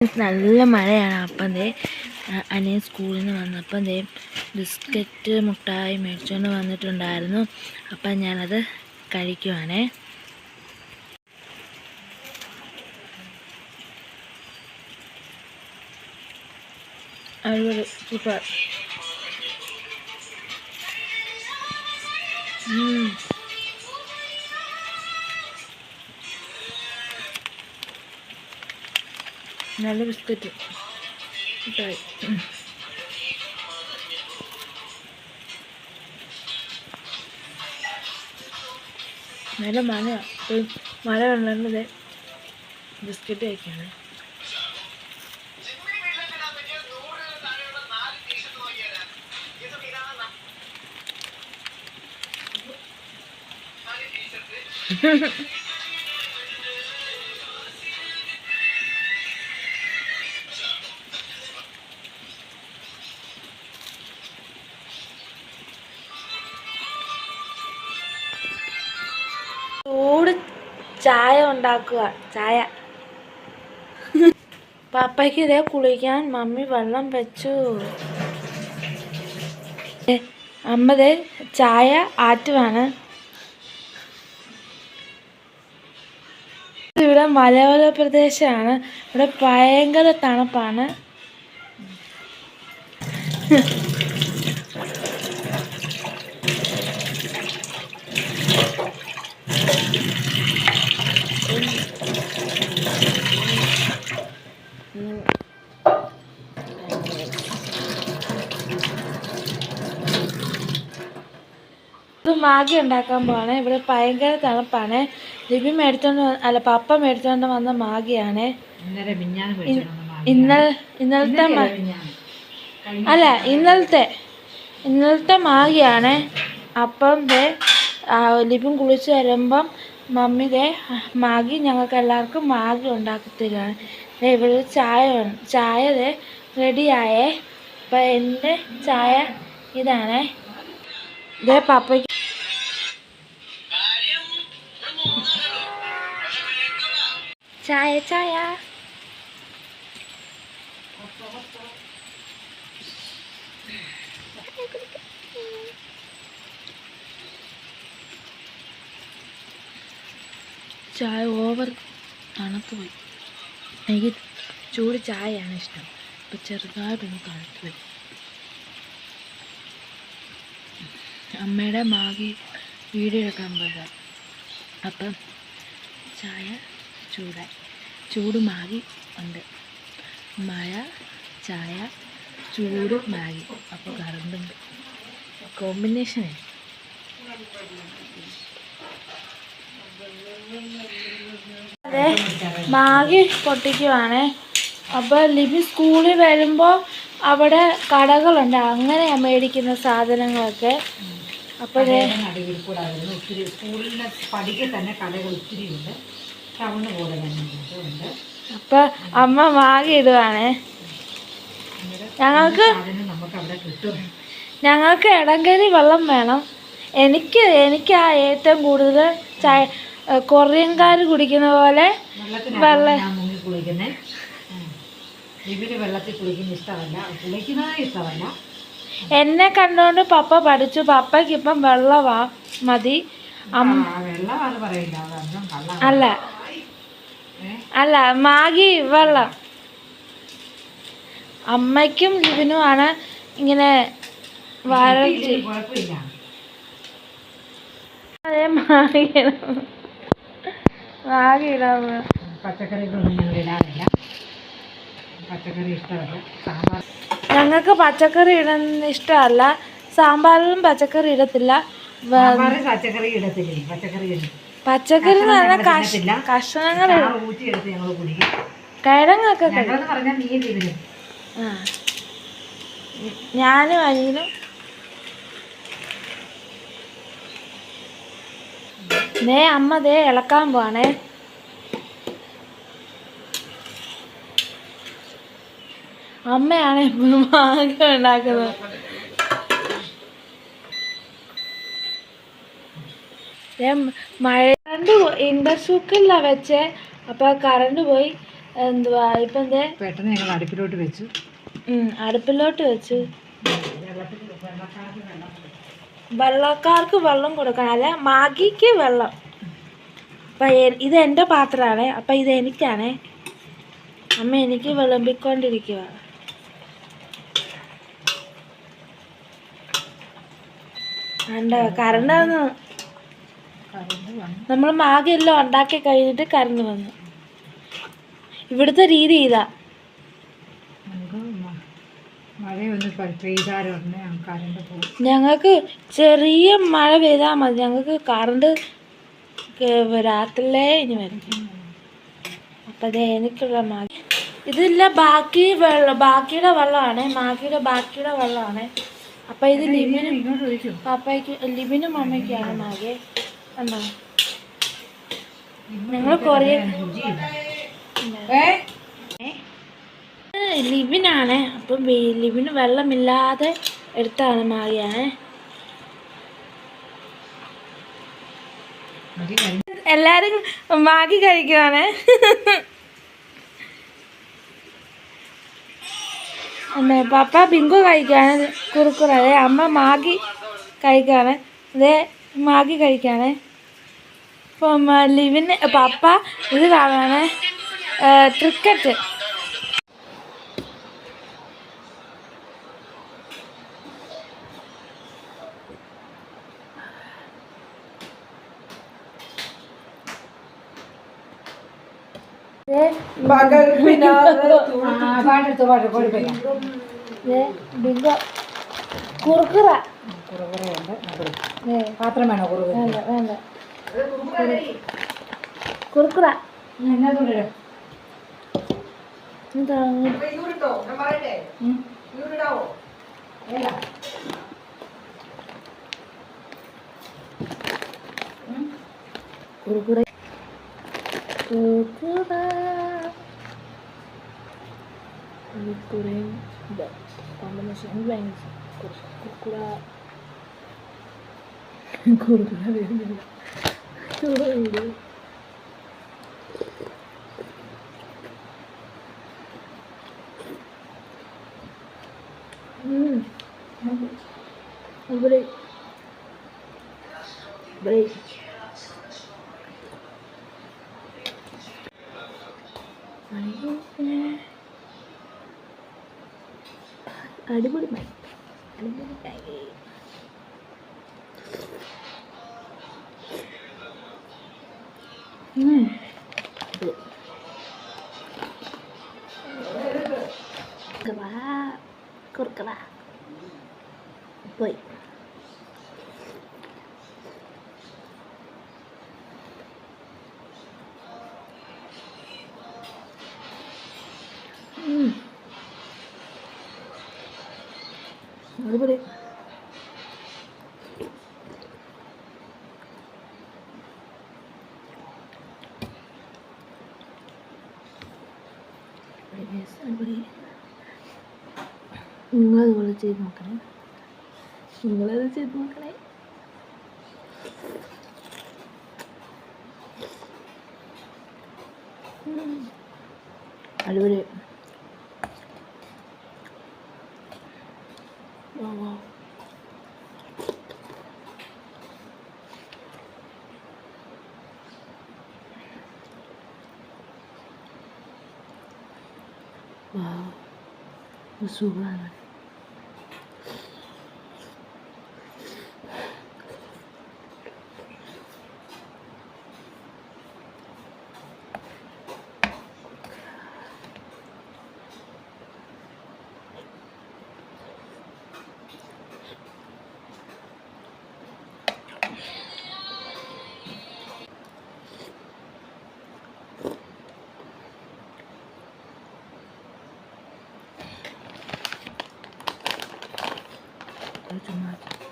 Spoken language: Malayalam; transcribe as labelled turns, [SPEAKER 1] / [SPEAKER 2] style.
[SPEAKER 1] നല്ല മഴയാണ്. അപ്പം ദേ അനിയൻ സ്കൂളിൽ നിന്ന് വന്നപ്പം ദേ ബിസ്ക്കറ്റ് മുട്ടായി മേടിച്ചുകൊണ്ട് വന്നിട്ടുണ്ടായിരുന്നു. അപ്പം ഞാനത് കഴിക്കുവാണേ. അടിപൊളി, സൂപ്പർ. നല്ല ബിസ്ക്കറ്റ് മുട്ടായി. നല്ല മഴയാണ്. മഴ കണ്ടത് ബിസ്ക്കറ്റ് കഴിക്കാണ്. ചൂട് ചായ ഉണ്ടാക്കുക. ചായ പപ്പയ്ക്ക് ഇതേ കുളിക്കാൻ മമ്മി വെള്ളം വെച്ചു. അമ്മതേ ചായ ആറ്റുവാണ്. ഇവിടെ മലയോര പ്രദേശമാണ്. ഇവിടെ ഭയങ്കര തണുപ്പാണ്. മാഗി ഉണ്ടാക്കാൻ പോവാണ്. ഇവിടെ ഭയങ്കര തണുപ്പാണ്. ലിബി മേടിച്ചോണ്ട് പപ്പ മേടിച്ചോണ്ട് വന്ന മാഗിയാണ്. ഇന്നലത്തെ മാഗിയാണ്. അപ്പം ലിബിൻ കുളിച്ച് വരുമ്പം മമ്മി മാഗി ഞങ്ങൾക്ക് എല്ലാവർക്കും മാഗി ഉണ്ടാക്കി തരുവാണ്. ഇവിടെ ചായ റെഡിയായേ. അപ്പം എൻ്റെ ചായ ഇതാണ്. ഇതേ പപ്പയ്ക്ക് ചായ ചായ ചായ ഓവർ തണുത്ത് പോയി. എനിക്ക് ചൂട് ചായയാണ് ഇഷ്ടം. അപ്പം ചെറുതായിട്ടൊന്ന് തണുത്ത് പോയി. അമ്മയുടെ മാഗി വീഡിയോ എടുക്കാൻ പോയതാ. അപ്പം ചായ ചൂടായി. ചൂട് മാഗി ഉണ്ട്. മഴ, ചായ, ചൂട് മാഗി. അപ്പോൾ കറണ്ടുണ്ട്. കോമ്പിനേഷനേ. അതെ, മാഗി പൊട്ടിക്കുവാണ്. അപ്പോൾ ലിബി സ്കൂളിൽ വരുമ്പോൾ അവിടെ കടകളുണ്ട്. അങ്ങനെയാണ് മേടിക്കുന്ന സാധനങ്ങളൊക്കെ. അപ്പോൾ അപ്പോൾ അമ്മ മാഗി ഇടുവാണ്. ഞങ്ങൾക്ക് ഇടങ്കരി വെള്ളം വേണം. എനിക്ക് ഏറ്റവും കൂടുതൽ ചായ കൊറിയൻകാർ കുടിക്കുന്ന പോലെ എന്നെ കണ്ടുകൊണ്ട് പപ്പ പഠിച്ചു. പപ്പയ്ക്ക് ഇപ്പം വെള്ളമാ മതി. അല്ല മാഗി വെള്ളം. അമ്മയ്ക്കും ലിബിനുമാണ് ഇങ്ങനെ വരച്ച്. അതേ മാഗി ഇടാൻ ഞങ്ങൾക്ക് പച്ചക്കറി ഇടുന്ന ഇഷ്ടമല്ല. സാമ്പാറിലും പച്ചക്കറി ഇടത്തില്ല. പച്ചക്കറി നല്ല കഷ്ണങ്ങൾ കിഴങ്ങൊക്കെ ഞാനും അനിയനും. അമ്മ ഇളക്കാൻ പോവാണേ. അമ്മയാണ് എപ്പോഴും മാഗി ഉണ്ടാക്കുന്നത്. മഴ ഇൻഡക്ഷൻ കുക്കറിലാണ് വെച്ചേ. അപ്പോൾ കറണ്ട് പോയി. എന്തുവാ ഇപ്പം എന്തേ
[SPEAKER 2] പെട്ടെന്ന് ഞങ്ങൾ അടുപ്പിലോട്ട് വെച്ചു.
[SPEAKER 1] അടുപ്പിലോട്ട് വെച്ചു. വെള്ളക്കാർക്ക് വെള്ളം കൊടുക്കണം, അല്ല മാഗിക്ക് വെള്ളം. അപ്പം ഇത് എൻ്റെ പാത്രമാണ്, അപ്പം ഇത് എനിക്കാണേ. അമ്മ എനിക്ക് വിളമ്പിക്കൊണ്ടിരിക്കുക. കറണ്ട് വന്നു. നമ്മൾ മാഗി എല്ലാം ഉണ്ടാക്കി കഴിഞ്ഞിട്ട് കറണ്ട് വന്നു. ഇവിടുത്തെ രീതി ഇതാ. ഞങ്ങൾക്ക് ചെറിയ മഴ പെയ്താൽ മതി, ഞങ്ങൾക്ക് കറണ്ട് രാത്രിയിലേ ഇനി വരും. അപ്പം അത് എനിക്കുള്ള മാഗി. ഇതില്ല ബാക്കിയുടെ വെള്ളമാണ്, ബാക്കിയുടെ വെള്ളമാണ്. അപ്പം ഇത് ലിബിനും അമ്മയ്ക്കാണ് മാഗി. എന്താ ഞങ്ങൾ കുറേ ലിബിനാണ്. അപ്പം ലിബിന് വെള്ളമില്ലാതെ എടുത്താണ് മാഗിയാണ്. എല്ലാരും മാഗി കഴിക്കുവാണ്. പപ്പ ബിങ്കോ കഴിക്കാണ് കുറുക്കുറേ. അമ്മ മാഗി കഴിക്കാണ്. ഇതേ മാഗി കഴിക്കാണ്. ഇപ്പം ലിവിന് പപ്പ ഇത് കാണുവാണ്, ക്രിക്കറ്റ്. ബിങ്കോ കുറുക്കുറ
[SPEAKER 2] പാത്രം വേണോ?
[SPEAKER 1] വേണ്ട കുറുക്കുറ കുറുക്കുറ കോമ്പിനേഷൻ കുറുക്കുറ വരുന്നില്ല. അടിപൊളി കുറുക്കറ പോയി. അടിപൊളി. അടിപൊളി. നിങ്ങളതുപോലെ ചെയ്ത് നോക്കണേ. അടിപൊളി. സുഖമാണ്. Too much.